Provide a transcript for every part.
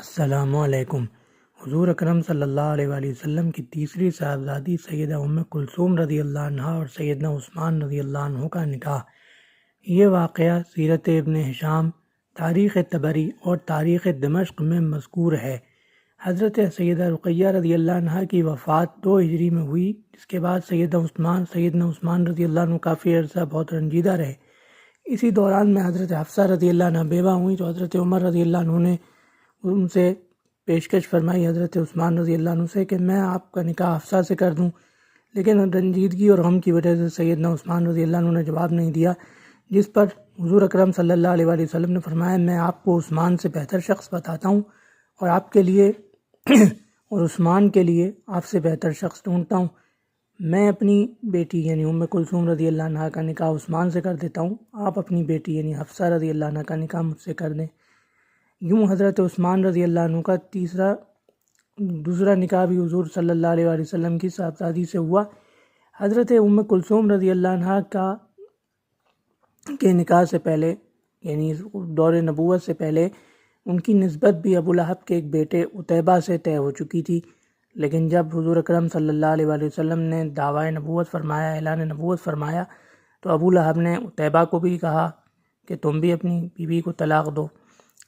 السلام علیکم۔ حضور اکرم صلی اللہ علیہ وآلہ وسلم کی تیسری صاحبزادی سیدہ ام کلثوم رضی اللہ عنہا اور سیدنا عثمان رضی اللہ عنہ کا نکاح۔ یہ واقعہ سیرت ابن ہشام، تاریخ طبری اور تاریخ دمشق میں مذکور ہے۔ حضرت سیدہ رقیہ رضی اللہ عنہا کی وفات 2 ہجری میں ہوئی، جس کے بعد سیدنا عثمان رضی اللہ عنہ کافی عرصہ بہت رنجیدہ رہے۔ اسی دوران میں حضرت حفصہ رضی اللہ عنہ بیوہ ہوئی تو حضرت عمر رضی اللہ عنہ نے ان سے پیشکش فرمائی حضرت عثمان رضی اللہ عنہ سے کہ میں آپ کا نکاح حفصہ سے کر دوں، لیکن رنجیدگی اور غم کی وجہ سے سیدنا عثمان رضی اللہ عنہ نے جواب نہیں دیا، جس پر حضور اکرم صلی اللہ علیہ وآلہ وسلم نے فرمایا میں آپ کو عثمان سے بہتر شخص بتاتا ہوں اور آپ کے لیے اور عثمان کے لیے آپ سے بہتر شخص ڈھونڈتا ہوں۔ میں اپنی بیٹی یعنی ام کلثوم رضی اللہ عنہ کا نکاح عثمان سے کر دیتا ہوں، آپ اپنی بیٹی یعنی حفصہ رضی اللہ عنہ کا نکاح مجھ سے کر دیں۔ یوں حضرت عثمان رضی اللہ عنہ کا دوسرا نکاح بھی حضور صلی اللہ علیہ وآلہ وسلم کی صاحبزادی سے ہوا۔ حضرت ام کلثوم رضی اللہ عنہ کے نکاح سے پہلے یعنی دور نبوت سے پہلے ان کی نسبت بھی ابو لہب کے ایک بیٹے عتیبہ سے طے ہو چکی تھی، لیکن جب حضور اکرم صلی اللہ علیہ وآلہ وسلم نے دعویٰ نبوت فرمایا، اعلان نبوت فرمایا، تو ابو لہب نے عتیبہ کو بھی کہا کہ تم بھی اپنی بیوی کو طلاق دو،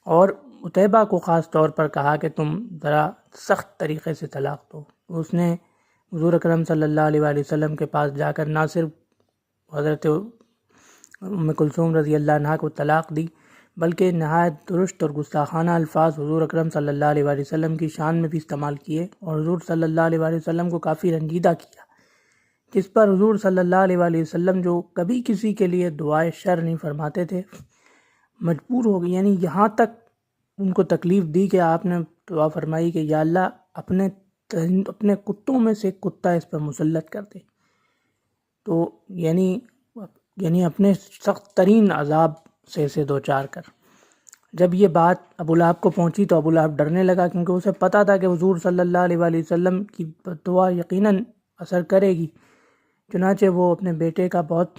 اور عتیبہ کو خاص طور پر کہا کہ تم ذرا سخت طریقے سے طلاق دو۔ اس نے حضور اکرم صلی اللہ علیہ وآلہ وسلم کے پاس جا کر نہ صرف حضرت ام کلثوم رضی اللہ عنہ کو طلاق دی، بلکہ نہایت درست اور گستاخانہ الفاظ حضور اکرم صلی اللہ علیہ وآلہ وسلم کی شان میں بھی استعمال کیے اور حضور صلی اللہ علیہ وآلہ وسلم کو کافی رنجیدہ کیا، جس پر حضور صلی اللہ علیہ وآلہ وسلم جو کبھی کسی کے لیے دعائے شر نہیں فرماتے تھے، مجبور ہو گئے، یعنی یہاں تک ان کو تکلیف دی کہ آپ نے دعا فرمائی کہ یا اللہ اپنے کتوں میں سے ایک کتا اس پر مسلط کر دے، تو یعنی اپنے سخت ترین عذاب سے اسے دوچار کر۔ جب یہ بات ابو لہب کو پہنچی تو ابو لہب ڈرنے لگا، کیونکہ اسے پتہ تھا کہ حضور صلی اللہ علیہ وآلہ وسلم کی دعا یقیناً اثر کرے گی، چنانچہ وہ اپنے بیٹے کا بہت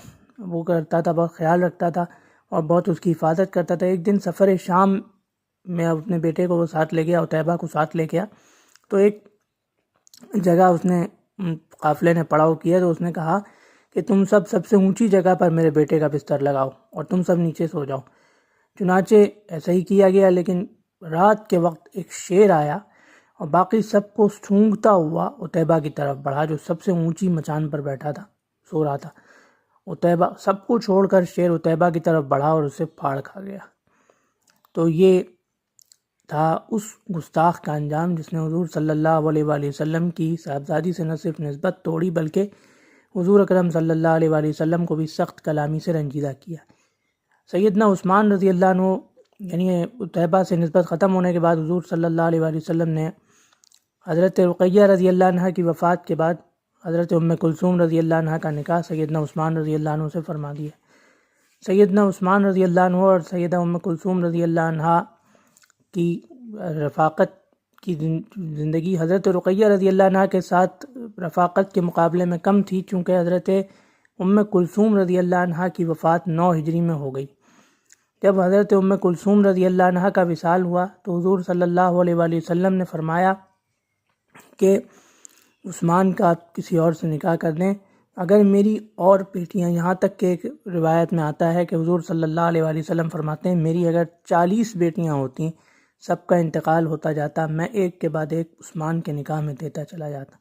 کرتا تھا، بہت خیال رکھتا تھا اور بہت اس کی حفاظت کرتا تھا۔ ایک دن سفر شام میں اپنے بیٹے کو وہ ساتھ لے گیا، عتیبہ کو ساتھ لے گیا، تو ایک جگہ اس نے قافلے نے پڑاؤ کیا تو اس نے کہا کہ تم سب سے اونچی جگہ پر میرے بیٹے کا بستر لگاؤ اور تم سب نیچے سو جاؤ۔ چنانچہ ایسا ہی کیا گیا، لیکن رات کے وقت ایک شیر آیا اور باقی سب کو سونگھتا ہوا عتیبہ کی طرف بڑھا، جو سب سے اونچی مچان پر بیٹھا تھا، سو رہا تھا۔ عتیبہ سب کو چھوڑ کر شیر عتیبہ کی طرف بڑھا اور اسے پھاڑ کھا گیا۔ تو یہ تھا اس گستاخ کا انجام جس نے حضور صلی اللہ علیہ وآلہ وسلم کی صاحبزادی سے نہ صرف نسبت توڑی بلکہ حضور اکرم صلی اللہ علیہ وآلہ وسلم کو بھی سخت کلامی سے رنجیدہ کیا۔ سیدنا عثمان رضی اللہ عنہ یعنی عتیبہ سے نسبت ختم ہونے کے بعد حضور صلی اللہ علیہ وآلہ وسلم نے حضرت رقیہ رضی اللہ عنہ کی وفات کے بعد حضرت ام کلثوم رضی اللہ عنہ کا نکاح سیدنا عثمان رضی اللہ عنہ سے فرما دیا۔ سیدنا عثمان رضی اللہ عنہ اور سیدہ ام کلثوم رضی اللہ عنہ کی رفاقت کی زندگی حضرت رقیہ رضی اللہ عنہ کے ساتھ رفاقت کے مقابلے میں کم تھی، چونکہ حضرت ام کلثوم رضی اللہ عنہ کی وفات 9 ہجری میں ہو گئی۔ جب حضرت ام کلثوم رضی اللہ عنہ کا وصال ہوا تو حضور صلی اللہ علیہ وآلہ وسلم نے فرمایا کہ عثمان کا آپ کسی اور سے نکاح کر دیں، اگر میری اور بیٹیاں، یہاں تک کہ ایک روایت میں آتا ہے کہ حضور صلی اللہ علیہ وآلہ وسلم فرماتے ہیں میری اگر 40 بیٹیاں ہوتی، سب کا انتقال ہوتا جاتا، میں ایک کے بعد ایک عثمان کے نکاح میں دیتا چلا جاتا۔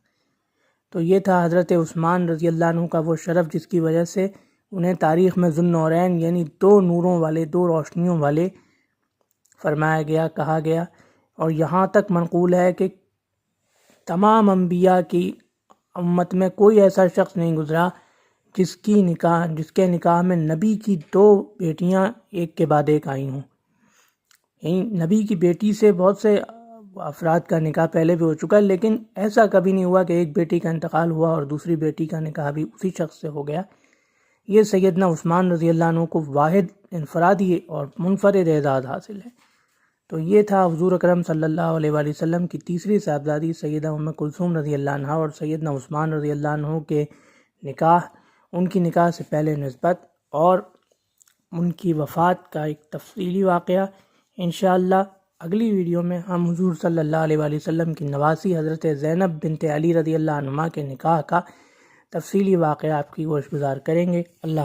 تو یہ تھا حضرت عثمان رضی اللہ عنہ کا وہ شرف جس کی وجہ سے انہیں تاریخ میں ذو النورین یعنی 2 نوروں والے، 2 روشنیوں والے فرمایا گیا، کہا گیا، اور یہاں تک منقول ہے کہ تمام انبیاء کی امت میں کوئی ایسا شخص نہیں گزرا جس کے نکاح میں نبی کی 2 بیٹیاں ایک کے بعد ایک آئی ہوں۔ یعنی نبی کی بیٹی سے بہت سے افراد کا نکاح پہلے بھی ہو چکا ہے، لیکن ایسا کبھی نہیں ہوا کہ ایک بیٹی کا انتقال ہوا اور دوسری بیٹی کا نکاح بھی اسی شخص سے ہو گیا۔ یہ سیدنا عثمان رضی اللہ عنہ کو واحد انفرادی اور منفرد اعزاز حاصل ہے۔ تو یہ تھا حضور اکرم صلی اللہ علیہ وآلہ وسلم کی تیسری صاحبزادی سیدہ ام کلثوم رضی اللہ عنہ اور سیدنا عثمان رضی اللہ عنہ کے نکاح، ان کی نکاح سے پہلے نسبت اور ان کی وفات کا ایک تفصیلی واقعہ۔ انشاءاللہ اگلی ویڈیو میں ہم حضور صلی اللہ علیہ وآلہ وسلم کی نواسی حضرت زینب بنت علی رضی اللہ عنہما کے نکاح کا تفصیلی واقعہ آپ کی گوش گزار کریں گے۔ اللہ